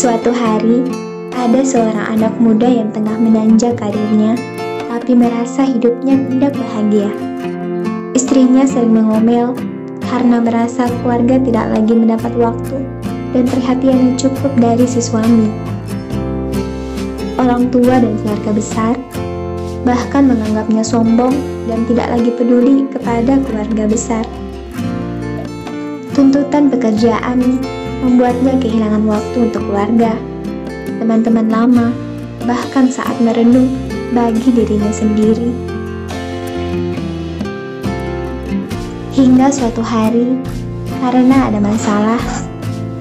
Suatu hari, ada seorang anak muda yang tengah menanjak karirnya, tapi merasa hidupnya tidak bahagia. Istrinya sering mengomel karena merasa keluarga tidak lagi mendapat waktu dan perhatian yang cukup dari si suami. Orang tua dan keluarga besar bahkan menganggapnya sombong dan tidak lagi peduli kepada keluarga besar. Tuntutan pekerjaan membuatnya kehilangan waktu untuk keluarga, teman-teman lama, bahkan saat merenung bagi dirinya sendiri. Hingga suatu hari, karena ada masalah,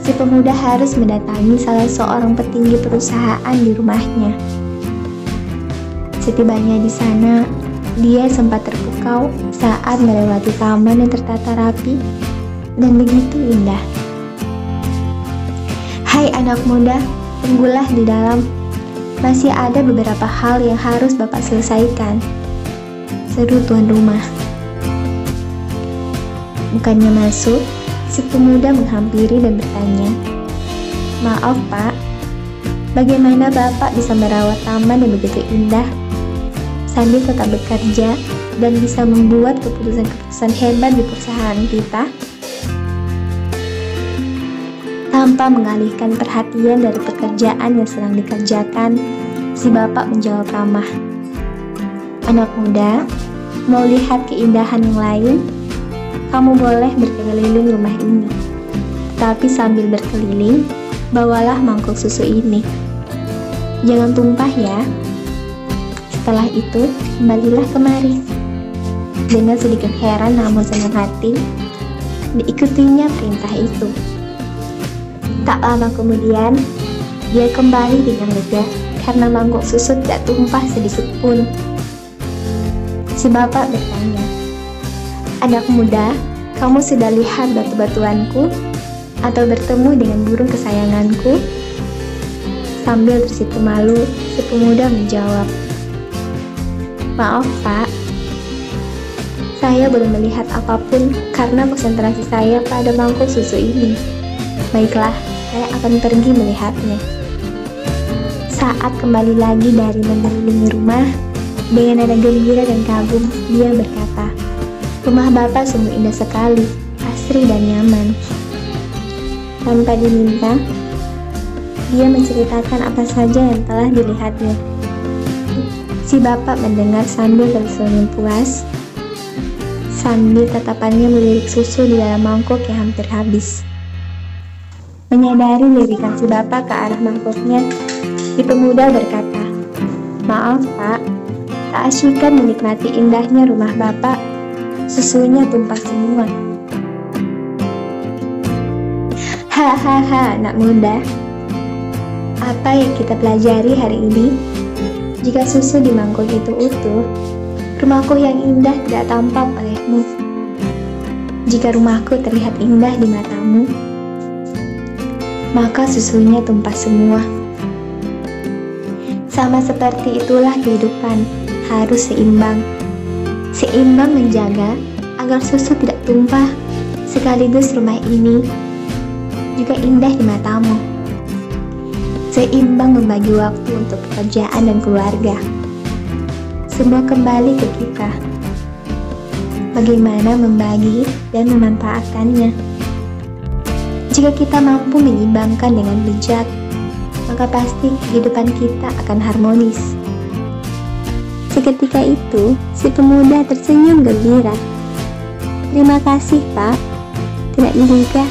si pemuda harus mendatangi salah seorang petinggi perusahaan di rumahnya. Setibanya di sana, dia sempat terpukau saat melewati taman yang tertata rapi dan begitu indah. "Hai anak muda, tunggulah di dalam. Masih ada beberapa hal yang harus Bapak selesaikan," seru tuan rumah. Bukannya masuk, si pemuda menghampiri dan bertanya, "Maaf Pak, bagaimana Bapak bisa merawat taman yang begitu indah sambil tetap bekerja dan bisa membuat keputusan-keputusan hebat di perusahaan kita?" Tanpa mengalihkan perhatian dari pekerjaan yang sedang dikerjakan, si bapak menjawab ramah, "Anak muda, mau lihat keindahan yang lain? Kamu boleh berkeliling rumah ini. Tapi sambil berkeliling, bawalah mangkuk susu ini. Jangan tumpah ya. Setelah itu, kembalilah kemari." Dengan sedikit heran namun senang hati, diikutinya perintah itu. Tak lama kemudian, dia kembali dengan lega karena mangkuk susu tidak tumpah sedikit pun. Si bapak bertanya, "Anak muda, kamu sudah lihat batu-batuanku atau bertemu dengan burung kesayanganku?" Sambil tersipu malu, si pemuda menjawab, "Maaf Pak, saya belum melihat apapun karena konsentrasi saya pada mangkuk susu ini. Baiklah, saya akan pergi melihatnya." Saat kembali lagi dari mengelilingi rumah, dengan nada gembira dan kagum, dia berkata, "Rumah Bapak sungguh indah sekali, asri dan nyaman." Tanpa diminta, dia menceritakan apa saja yang telah dilihatnya. Si bapak mendengar sambil tersenyum puas, sambil tatapannya melirik susu di dalam mangkuk yang hampir habis. Menyadari lirikan si bapak ke arah mangkuknya, si pemuda berkata, "Maaf Pak, tak asyikan menikmati indahnya rumah Bapak, susunya tumpah semua." Hahaha, anak muda. Apa yang kita pelajari hari ini? Jika susu di mangkuk itu utuh, rumahku yang indah tidak tampak olehmu. Jika rumahku terlihat indah di matamu, maka susunya tumpah semua. Sama seperti itulah kehidupan, harus seimbang. Seimbang menjaga agar susu tidak tumpah, sekaligus rumah ini juga indah di matamu. Seimbang membagi waktu untuk pekerjaan dan keluarga. Semua kembali ke kita. Bagaimana membagi dan memanfaatkannya. Jika kita mampu menyeimbangkan dengan bijak, maka pasti kehidupan kita akan harmonis. Seketika itu, si pemuda tersenyum gembira. "Terima kasih, Pak. Tidak diduga,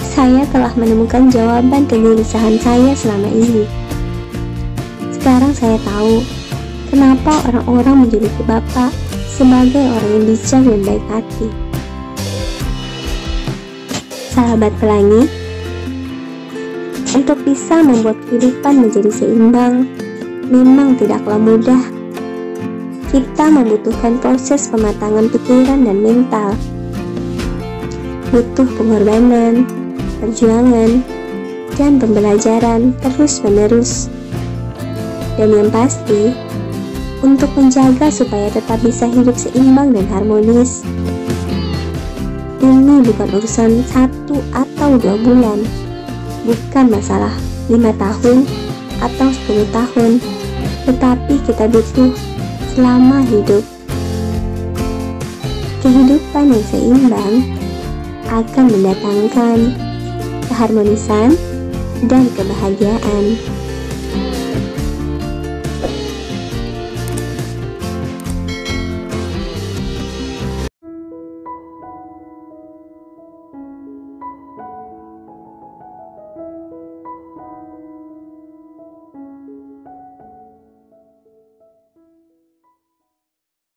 saya telah menemukan jawaban kegelisahan saya selama ini. Sekarang saya tahu kenapa orang-orang menjuluki Bapak sebagai orang yang bijak dan baik hati." Sahabat pelangi, untuk bisa membuat kehidupan menjadi seimbang memang tidaklah mudah. Kita membutuhkan proses pematangan pikiran dan mental. Butuh pengorbanan, perjuangan, dan pembelajaran terus-menerus. Dan yang pasti, untuk menjaga supaya tetap bisa hidup seimbang dan harmonis. Ini bukan urusan 1 atau 2 bulan, bukan masalah 5 tahun, atau 10 tahun, tetapi kita butuh selama hidup. Kehidupan yang seimbang akan mendatangkan keharmonisan dan kebahagiaan.